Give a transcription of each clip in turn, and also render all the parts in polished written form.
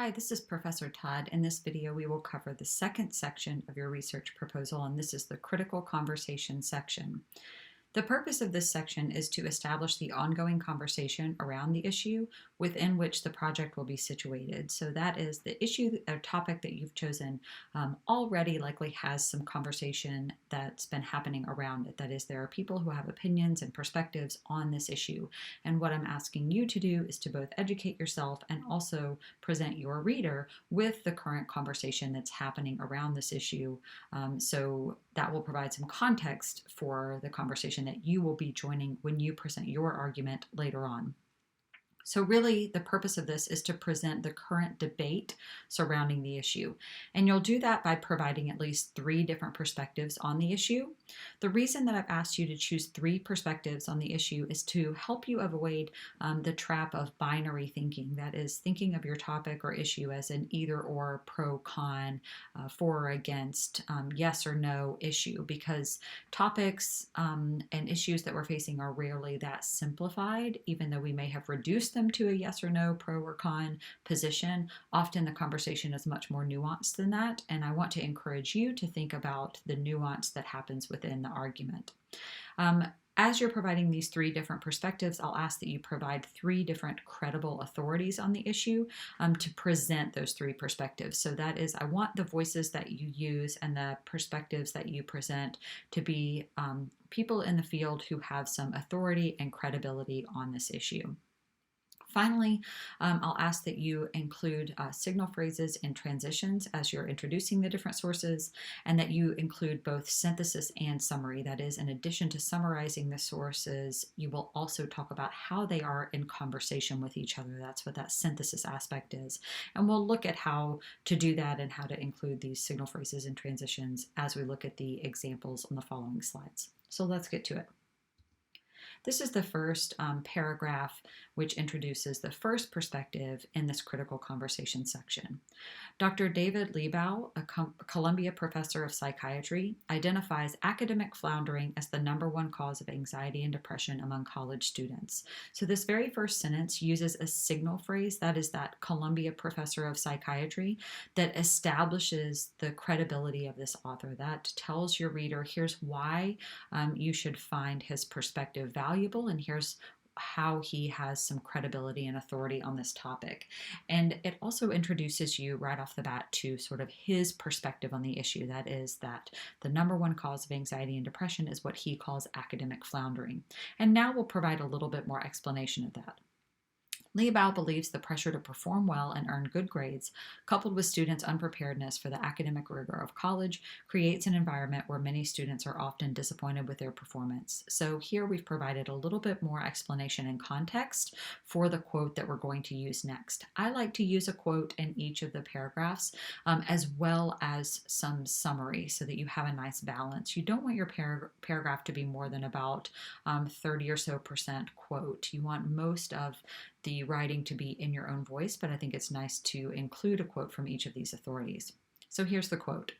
Hi, this is Professor Todd. In this video, we will cover the second section of your research proposal, and this is the critical conversation section. The purpose of this section is to establish the ongoing conversation around the issue within which the project will be situated. So that is the issue or topic that you've chosen already likely has some conversation that's been happening around it. That is, there are people who have opinions and perspectives on this issue. And what I'm asking you to do is to both educate yourself and also present your reader with the current conversation that's happening around this issue. So that will provide some context for the conversation that you will be joining when you present your argument later on. So really, the purpose of this is to present the current debate surrounding the issue. And you'll do that by providing at least 3 different perspectives on the issue. The reason that I've asked you to choose 3 perspectives on the issue is to help you avoid the trap of binary thinking. That is, thinking of your topic or issue as an either or, pro, con, for or against, yes or no issue, because topics and issues that we're facing are rarely that simplified, even though we may have reduced them to a yes or no, pro or con position. Often the conversation is much more nuanced than that, and I want to encourage you to think about the nuance that happens within the argument. As you're providing these 3 different perspectives, I'll ask that you provide 3 different credible authorities on the issue to present those 3 perspectives. So that is, I want the voices that you use and the perspectives that you present to be people in the field who have some authority and credibility on this issue. Finally, I'll ask that you include signal phrases and transitions as you're introducing the different sources, and that you include both synthesis and summary. That is, in addition to summarizing the sources, you will also talk about how they are in conversation with each other. That's what that synthesis aspect is. And we'll look at how to do that and how to include these signal phrases and transitions as we look at the examples on the following slides. So let's get to it. This is the first paragraph, which introduces the first perspective in this critical conversation section. Dr. David Liebau, a Columbia professor of psychiatry, identifies academic floundering as the #1 cause of anxiety and depression among college students. So this very first sentence uses a signal phrase, that is that Columbia professor of psychiatry, that establishes the credibility of this author. That tells your reader, here's why you should find his perspective valuable, and here's how he has some credibility and authority on this topic. And it also introduces you right off the bat to sort of his perspective on the issue. That is that the #1 cause of anxiety and depression is what he calls academic floundering. And now we'll provide a little bit more explanation of that. Liebau believes the pressure to perform well and earn good grades, coupled with students' unpreparedness for the academic rigor of college, creates an environment where many students are often disappointed with their performance. So here we've provided a little bit more explanation and context for the quote that we're going to use next. I like to use a quote in each of the paragraphs, as well as some summary so that you have a nice balance. You don't want your paragraph to be more than about 30 or so % quote. You want most of the writing to be in your own voice, but I think it's nice to include a quote from each of these authorities. So here's the quote.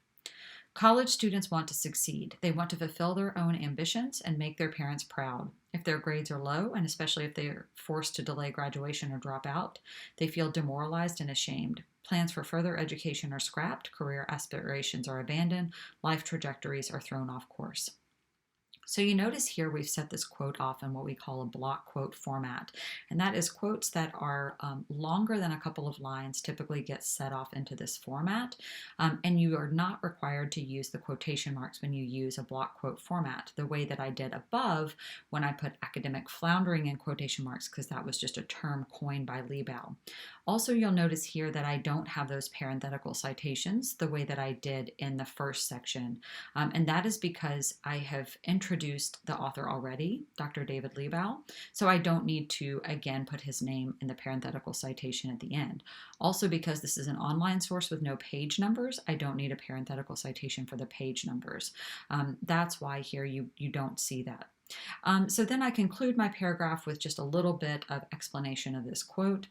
College students want to succeed. They want to fulfill their own ambitions and make their parents proud. If their grades are low, and especially if they are forced to delay graduation or drop out, they feel demoralized and ashamed. Plans for further education are scrapped, career aspirations are abandoned, life trajectories are thrown off course. So you notice here we've set this quote off in what we call a block quote format. And that is quotes that are longer than a couple of lines typically get set off into this format. And you are not required to use the quotation marks when you use a block quote format, the way that I did above when I put academic floundering in quotation marks, because that was just a term coined by Liebau. Also, you'll notice here that I don't have those parenthetical citations the way that I did in the first section. And that is because I have introduced the author already, Dr. David Liebau, so I don't need to again put his name in the parenthetical citation at the end. Also, because this is an online source with no page numbers, I don't need a parenthetical citation for the page numbers. That's why here you don't see that. So then I conclude my paragraph with just a little bit of explanation of this quote.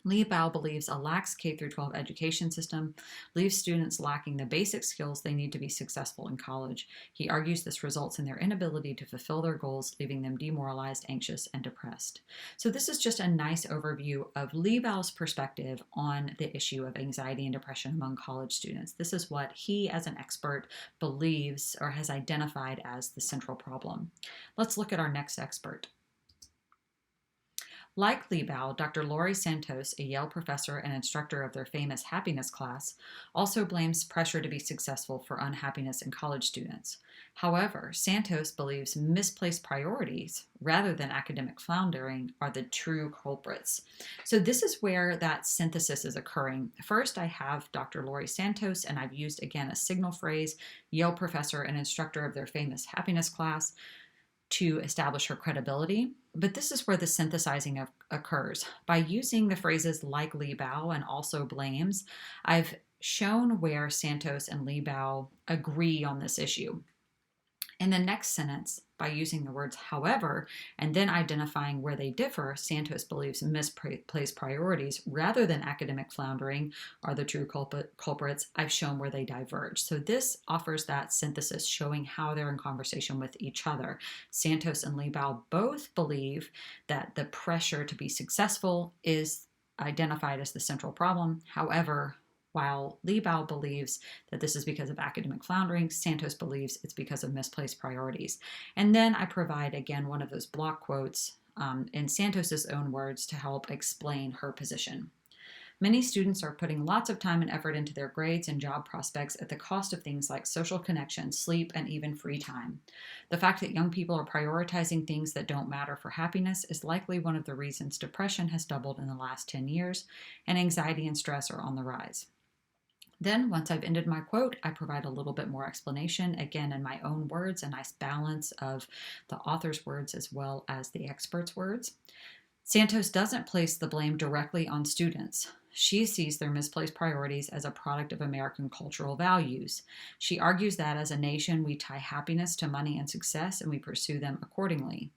Lee Bao believes a lax K-12 education system leaves students lacking the basic skills they need to be successful in college. He argues this results in their inability to fulfill their goals, leaving them demoralized, anxious, and depressed. So this is just a nice overview of Lee Bao's perspective on the issue of anxiety and depression among college students. This is what he, as an expert, believes or has identified as the central problem. Let's look at our next expert. Like Lee Bao, Dr. Laurie Santos, a Yale professor and instructor of their famous happiness class, also blames pressure to be successful for unhappiness in college students. However, Santos believes misplaced priorities, rather than academic floundering, are the true culprits. So this is where that synthesis is occurring. First, I have Dr. Laurie Santos, and I've used, again, a signal phrase, Yale professor and instructor of their famous happiness class, to establish her credibility. But this is where the synthesizing occurs. By using the phrases like Lee Bao and also blames, I've shown where Santos and Lee Bao agree on this issue. In the next sentence, by using the words however, and then identifying where they differ, Santos believes misplaced priorities rather than academic floundering are the true culprits. I've shown where they diverge. So this offers that synthesis showing how they're in conversation with each other. Santos and Lee Bao both believe that the pressure to be successful is identified as the central problem. However, while Lee Bao believes that this is because of academic floundering, Santos believes it's because of misplaced priorities. And then I provide, again, one of those block quotes in Santos's own words to help explain her position. Many students are putting lots of time and effort into their grades and job prospects at the cost of things like social connection, sleep, and even free time. The fact that young people are prioritizing things that don't matter for happiness is likely one of the reasons depression has doubled in the last 10 years, and anxiety and stress are on the rise. Then, once I've ended my quote, I provide a little bit more explanation, again in my own words, a nice balance of the author's words as well as the expert's words. Santos doesn't place the blame directly on students. She sees their misplaced priorities as a product of American cultural values. She argues that as a nation, we tie happiness to money and success, and we pursue them accordingly.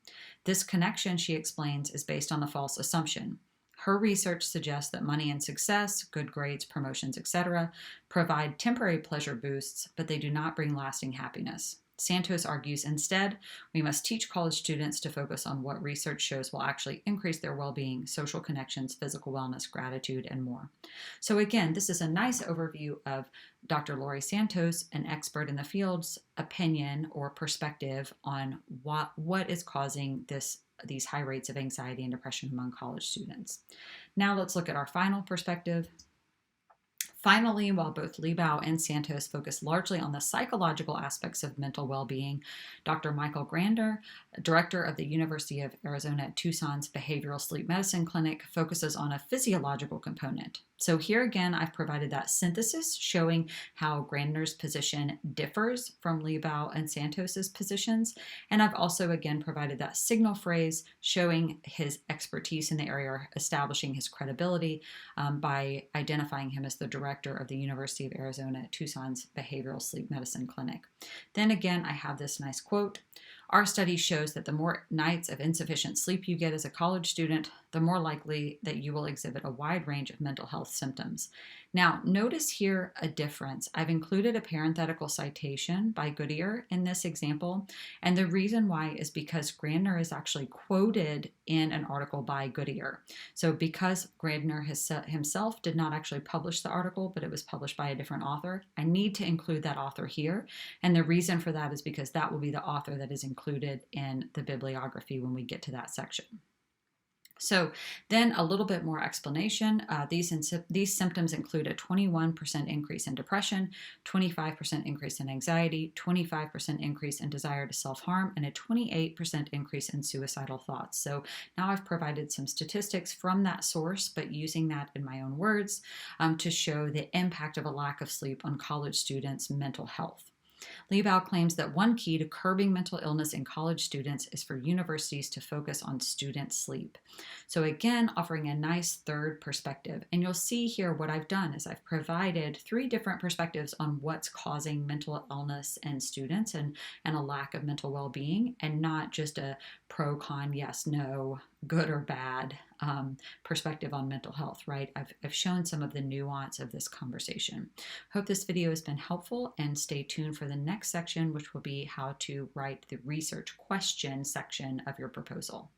This connection, she explains, is based on a false assumption. Her research suggests that money and success, good grades, promotions, etc., provide temporary pleasure boosts, but they do not bring lasting happiness. Santos argues instead, we must teach college students to focus on what research shows will actually increase their well-being, social connections, physical wellness, gratitude, and more. So again, this is a nice overview of Dr. Laurie Santos, an expert in the field's opinion or perspective on what is causing these high rates of anxiety and depression among college students. Now let's look at our final perspective. Finally, while both Lee Bao and Santos focus largely on the psychological aspects of mental well-being, Dr. Michael Grander, director of the University of Arizona at Tucson's Behavioral Sleep Medicine Clinic, focuses on a physiological component. So here again, I've provided that synthesis showing how Grander's position differs from Lee Bao and Santos's positions. And I've also again provided that signal phrase showing his expertise in the area, establishing his credibility by identifying him as the director of the University of Arizona at Tucson's Behavioral Sleep Medicine Clinic. Then again, I have this nice quote. Our study shows that the more nights of insufficient sleep you get as a college student, the more likely that you will exhibit a wide range of mental health symptoms. Now, notice here a difference. I've included a parenthetical citation by Goodyear in this example, and the reason why is because Grander is actually quoted in an article by Goodyear. So because Grander himself did not actually publish the article, but it was published by a different author, I need to include that author here, and the reason for that is because that will be the author that is included in the bibliography when we get to that section. So then a little bit more explanation. These symptoms include a 21% increase in depression, 25% increase in anxiety, 25% increase in desire to self-harm, and a 28% increase in suicidal thoughts. So now I've provided some statistics from that source, but using that in my own words to show the impact of a lack of sleep on college students' mental health. Lee Bao claims that one key to curbing mental illness in college students is for universities to focus on student sleep. So again, offering a nice third perspective. And you'll see here what I've done is I've provided 3 different perspectives on what's causing mental illness in students and a lack of mental well-being, and not just a pro-con, yes, no good or bad perspective on mental health, right? I've shown some of the nuance of this conversation. Hope this video has been helpful, and stay tuned for the next section, which will be how to write the research question section of your proposal.